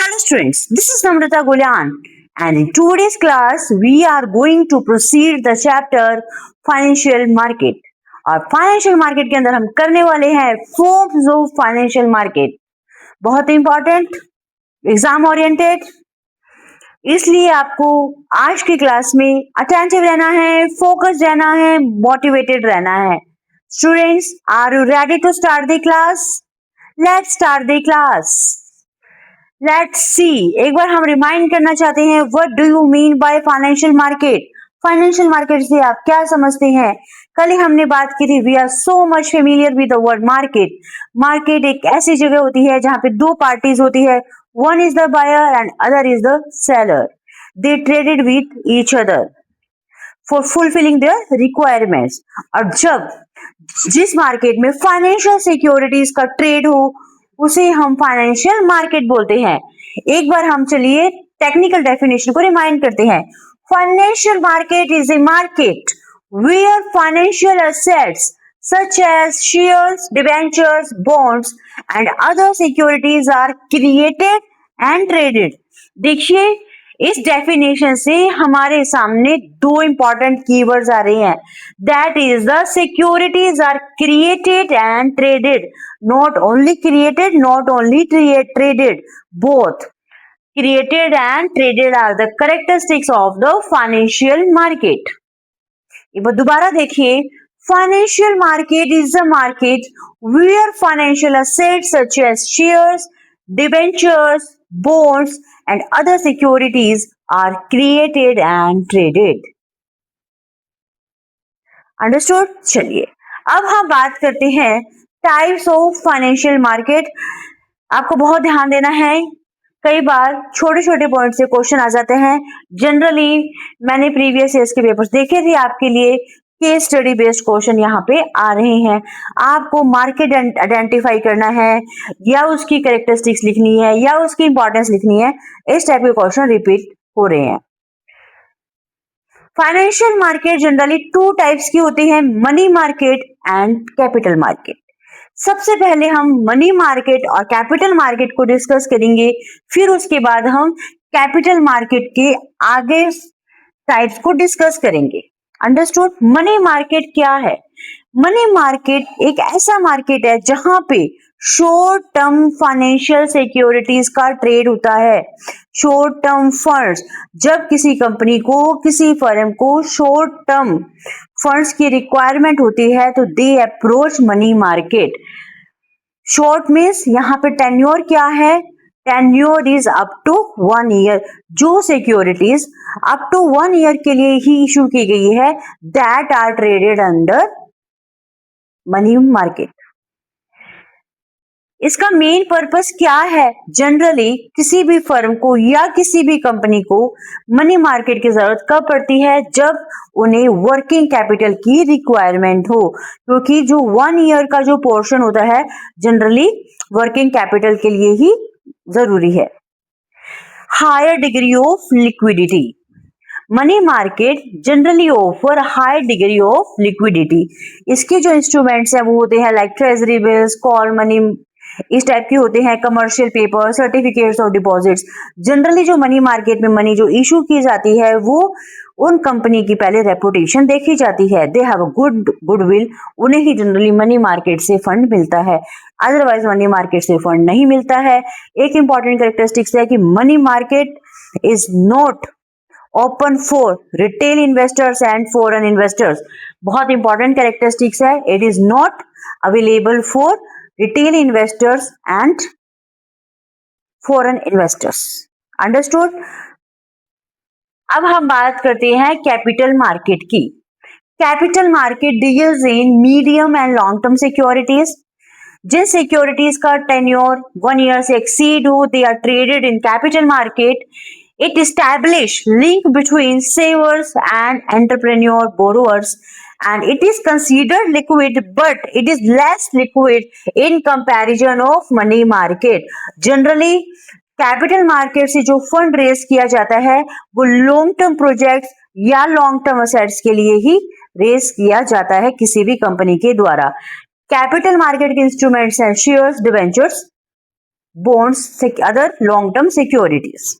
Hello students, this is Namrata Gulyan and in today's class we are going to proceed the chapter Financial Market। और financial market के अंदर हम करने वाले हैं फॉर्म्स ऑफ फाइनेंशियल मार्केट। बहुत important, exam oriented, इसलिए आपको आज की क्लास में अटेंटिव रहना है, फोकस रहना है, मोटिवेटेड रहना है। Students, are you ready to start the class? Let's start the class. Let's see, एक बार हम रिमाइंड करना चाहते हैं, what do you mean by financial market? Financial market से आप क्या समझते हैं? कल ही हमने बात की थी, we are so much familiar with the word market. Market एक ऐसी जगह होती है जहां पे दो पार्टीज होती है, one is the buyer and other is the seller. They traded with each other for fulfilling their requirements. और जब जिस मार्केट में फाइनेंशियल सिक्योरिटीज का ट्रेड हो उसे हम फाइनेंशियल मार्केट बोलते हैं। एक बार हम चलिए टेक्निकल डेफिनेशन को रिमाइंड करते हैं। Financial market is a market where financial assets such as shares, debentures, bonds and other securities are created and traded। देखिए, इस डेफिनेशन से हमारे सामने दो इंपॉर्टेंट कीवर्ड्स आ रही हैं। That is the securities are created and traded. Not only created, not only traded, both created and traded are the characteristics of the financial market. एक बार दोबारा देखिए, financial market is a market where financial assets such as shares, debentures, bonds and other securities are created and traded। Understood? चलिए अब हम बात करते हैं टाइप्स ऑफ फाइनेंशियल मार्केट। आपको बहुत ध्यान देना है, कई बार छोटे छोटे पॉइंट से क्वेश्चन आ जाते हैं। जनरली मैंने प्रीवियस ईयर्स के पेपर्स देखे थे, आपके लिए केस स्टडी बेस्ड क्वेश्चन यहाँ पे आ रहे हैं। आपको मार्केट आइडेंटिफाई करना है या उसकी कैरेक्टरिस्टिक्स लिखनी है या उसकी इंपॉर्टेंस लिखनी है, इस टाइप के क्वेश्चन रिपीट हो रहे हैं। Financial market generally two types की होती है, money market and capital market. सबसे पहले हम मनी मार्केट और कैपिटल मार्केट को डिस्कस करेंगे, फिर उसके बाद हम कैपिटल मार्केट के आगे टाइप्स को डिस्कस करेंगे। अंडरस्टूड? मनी मार्केट क्या है? मनी मार्केट एक ऐसा मार्केट है जहां पे शॉर्ट टर्म फाइनेंशियल सिक्योरिटीज का ट्रेड होता है। शॉर्ट टर्म फंड्स, जब किसी कंपनी को, किसी फर्म को शॉर्ट टर्म फंड्स की रिक्वायरमेंट होती है तो they approach money market. Short means यहाँ पे टेन्योर क्या है? Tenure is up to 1 year. जो सिक्योरिटीज अप टू 1 ईयर के लिए ही इशू की गई है, that are traded under money market. इसका मेन पर्पस क्या है? जनरली किसी भी फर्म को या किसी भी कंपनी को मनी मार्केट की जरूरत कब पड़ती है? जब उन्हें वर्किंग कैपिटल की रिक्वायरमेंट हो, क्योंकि जो 1 ईयर का जो पोर्शन होता है जनरली वर्किंग कैपिटल के लिए ही जरूरी है। Higher degree of liquidity, money market generally offer high degree of liquidity. इसके जो इंस्ट्रूमेंट्स हैं वो होते हैं like treasury bills, call money, इस टाइप के होते हैं, कमर्शियल पेपर, सर्टिफिकेट्स और डिपॉजिट्स। जनरली जो मनी मार्केट में मनी जो इशू की जाती है वो उन कंपनी की पहले रेपुटेशन देखी जाती है, दे हैव अ गुडविल, उन्हें ही जनरली मनी मार्केट से फंड मिलता है, अदरवाइज मनी मार्केट से फंड नहीं मिलता है। एक इंपॉर्टेंट कैरेक्टरिस्टिक्स है कि money market is not open for retail investors and foreign investors. बहुत इंपॉर्टेंट कैरेक्टरिस्टिक्स है, it is not available for retail investors and foreign investors. Understood? अब हम बात करते हैं कैपिटल मार्केट की। Capital market deals in medium and long term securities. जिन securities का टेन्योर 1 ईयर से एक्सीड हो, they are traded in capital market. It establish link between savers and entrepreneur borrowers and it is considered liquid but it is less liquid in comparison of money market। Generally capital market से जो fund raise किया जाता है वो long term projects या long term assets के लिए ही raise किया जाता है किसी भी कंपनी के द्वारा। कैपिटल मार्केट के इंस्ट्रूमेंट्स हैं shares, debentures, bonds, other long term securities.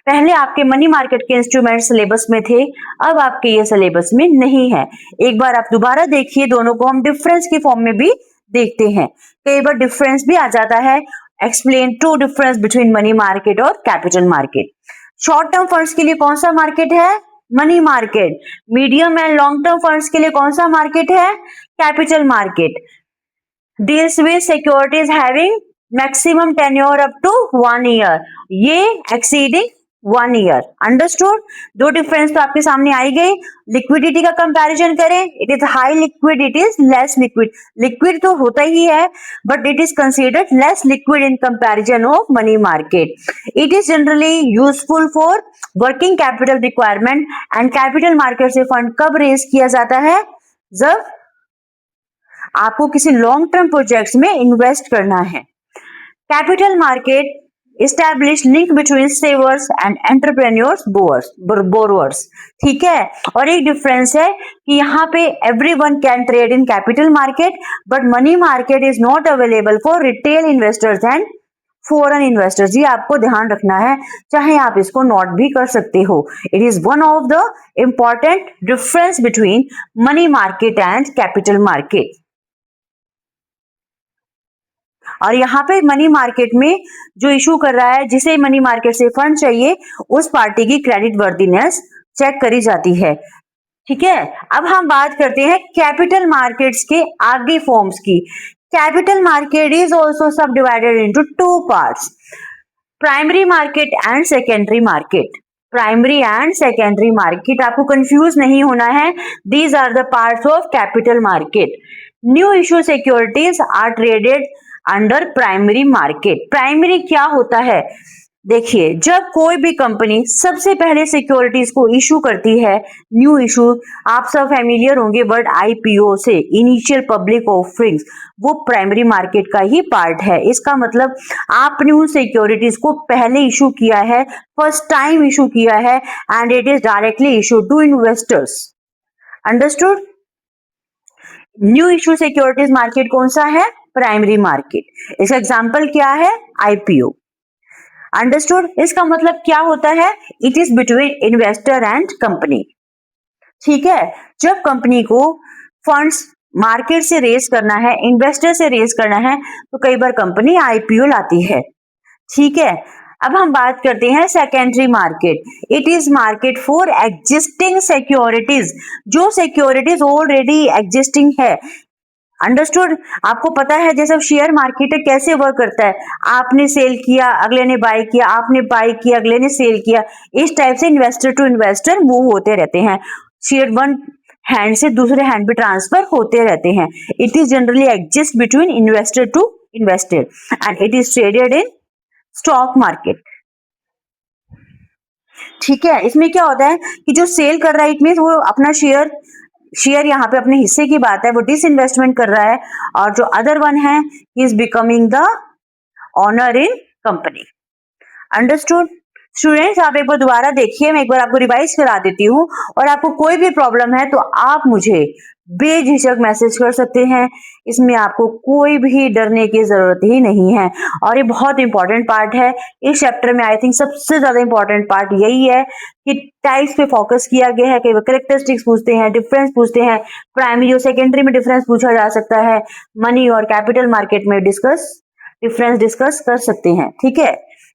पहले आपके मनी मार्केट के इंस्ट्रूमेंट सिलेबस में थे, अब आपके ये सिलेबस में नहीं है। एक बार आप दोबारा देखिए, दोनों को हम डिफरेंस की फॉर्म में भी देखते हैं। कई बार डिफरेंस भी आ जाता है, explain to difference between money market और capital market. Short term funds के लिए कौन सा मार्केट है? Money market. Medium and long term funds के लिए कौन सा मार्केट है? Capital market. Deals with securities having maximum tenure up to 1 year, ये एक्सीडिंग 1 ईयर। अंडरस्टूड? दो डिफरेंस तो आपके सामने आई गई। लिक्विडिटी का कंपैरिजन करें, it is high liquid, it is less liquid. Liquid तो होता ही है, but it is considered less liquid in comparison of money market. It is generally useful for working capital requirement and capital market से fund कब raise किया जाता है? जब आपको किसी लॉन्ग टर्म प्रोजेक्ट्स में इन्वेस्ट करना है। Capital market establish link between सेवर्स and entrepreneurs borrowers. ठीक है, और एक डिफरेंस है कि यहाँ पे everyone can trade in capital market, but money market is not available for retail investors and foreign investors. ये आपको ध्यान रखना है, चाहे आप इसको नोट भी कर सकते हो। It is one of the important difference between money market and capital market. और यहाँ पे मनी मार्केट में जो इशू कर रहा है, जिसे मनी मार्केट से फंड चाहिए, उस पार्टी की क्रेडिट वर्दीनेस चेक करी जाती है। ठीक है, अब हम बात करते हैं कैपिटल मार्केट्स के आगे फॉर्म्स की। Capital market is also sub divided into 2 parts, primary market and secondary market. Primary and secondary market, आपको कंफ्यूज नहीं होना है, these are the parts of capital market. New issue securities are traded under primary market. Primary क्या होता है? देखिए, जब कोई भी कंपनी सबसे पहले सिक्योरिटीज को इशू करती है, न्यू इशू, आप सब फैमिलियर होंगे वर्ड आईपीओ से, इनिशियल पब्लिक ऑफरिंग्स, वो प्राइमरी मार्केट का ही पार्ट है। इसका मतलब आपने उन सिक्योरिटीज को पहले इशू किया है, फर्स्ट टाइम इशू किया है, and it is directly issue to investors. Understood? New issue securities market कौन सा है? Primary market. इसका एग्जांपल क्या है? आईपीओ। अंडरस्टूड? इसका मतलब क्या होता है? It is between investor and company. ठीक है, जब कंपनी को फंड्स मार्केट से रेज करना है, इन्वेस्टर से रेज करना है, तो कई बार कंपनी आईपीओ लाती है। ठीक है, अब हम बात करते हैं secondary market. It is market for existing securities, जो सिक्योरिटीज ऑलरेडी एग्जिस्टिंग है। अंडरस्टूड? आपको पता है जैसे शेयर मार्केट कैसे वर्क करता है, आपने सेल किया, अगले ने बाय किया, आपने बाय किया, अगले ने सेल किया, इस टाइप से इन्वेस्टर टू इन्वेस्टर मूव होते रहते हैं। शेयर वन हैंड से दूसरे हैंड पे ट्रांसफर होते रहते हैं। It is generally exist between investor to investor and it is traded in stock market. ठीक है, इसमें क्या होता है कि जो सेल कर रहा है, इट मीन वो अपना शेयर यहाँ पे अपने हिस्से की बात है, वो डिसइन्वेस्टमेंट कर रहा है, और जो अदर वन है, he is becoming the owner in company. Understood? Students, आप एक बार दोबारा देखिए, मैं एक बार आपको रिवाइज करा देती हूँ, और आपको कोई भी प्रॉब्लम है तो आप मुझे बेझिझक मैसेज कर सकते हैं। इसमें आपको कोई भी डरने की जरूरत ही नहीं है, और ये बहुत इंपॉर्टेंट पार्ट है इस चैप्टर में। आई थिंक सबसे ज्यादा इंपॉर्टेंट पार्ट यही है कि टाइप्स पे फोकस किया गया है। कई बार कैरेक्टरिस्टिक्स पूछते हैं, डिफरेंस पूछते हैं, प्राइमरी और सेकेंडरी में डिफरेंस पूछा जा सकता है, मनी और कैपिटल मार्केट में डिफरेंस डिस्कस कर सकते हैं। ठीक है,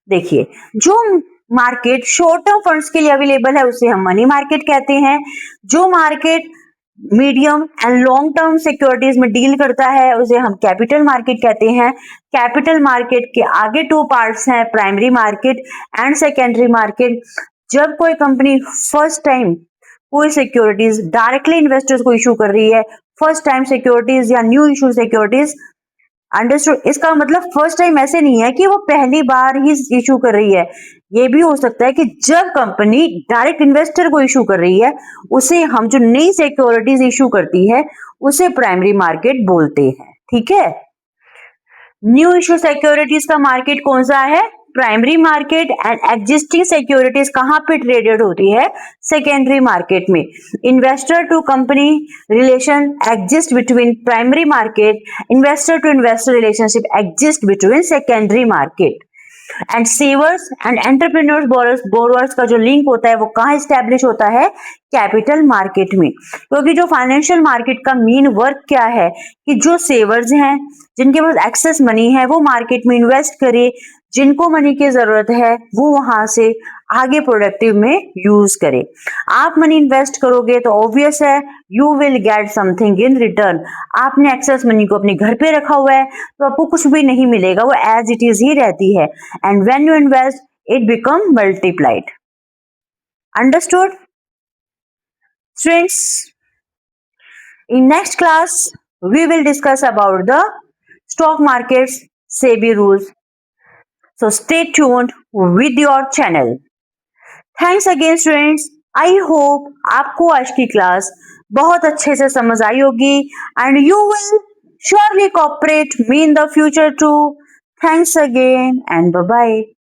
देखिए, जो मार्केट शॉर्ट टर्म फंड्स के लिए अवेलेबल है उसे हम मनी मार्केट कहते हैं। जो market medium and long term securities में डील करता है उसे हम कैपिटल मार्केट कहते हैं। कैपिटल मार्केट के आगे 2 पार्ट्स हैं, primary market and secondary market. जब कोई कंपनी फर्स्ट टाइम कोई सिक्योरिटीज डायरेक्टली इन्वेस्टर्स को इशू कर रही है, फर्स्ट टाइम सिक्योरिटीज या न्यू इशू सिक्योरिटीज, अंडरस्टूड? इसका मतलब फर्स्ट टाइम ऐसे नहीं है कि वो पहली बार ही इशू कर रही है। ये भी हो सकता है कि जब कंपनी डायरेक्ट इन्वेस्टर को इशू कर रही है, उसे हम जो नई सिक्योरिटीज इशू करती है उसे प्राइमरी मार्केट बोलते हैं। ठीक है, न्यू इशू सिक्योरिटीज का मार्केट कौन सा है? Primary market and existing securities कहाँ पे ट्रेडेड होती है? सेकेंडरी मार्केट में। Investor to company relation exist between primary market, investor to investor relationship exist between secondary market. And savers and entrepreneurs borrowers का जो लिंक होता है वो कहाँ स्टैब्लिश होता है? कैपिटल मार्केट में। क्योंकि जो फाइनेंशियल मार्केट का मेन वर्क क्या है कि जो सेवर्स हैं, जिनके पास एक्सेस मनी है, वो मार्केट में इन्वेस्ट करे, जिनको मनी की जरूरत है वो वहां से आगे प्रोडक्टिव में यूज करे। आप मनी इन्वेस्ट करोगे तो ऑब्वियस है you will get something in return. आपने एक्सेस मनी को अपने घर पे रखा हुआ है तो आपको कुछ भी नहीं मिलेगा, वो एज इट इज ही रहती है। And when you invest it become multiplied. Understood students? In next class, we will discuss about the stock markets SEBI rules. So stay tuned with your channel. Thanks again students. I hope आपको आज की class बहुत अच्छे से समझ आई होगी and you will surely cooperate me in the future too. Thanks again and bye bye.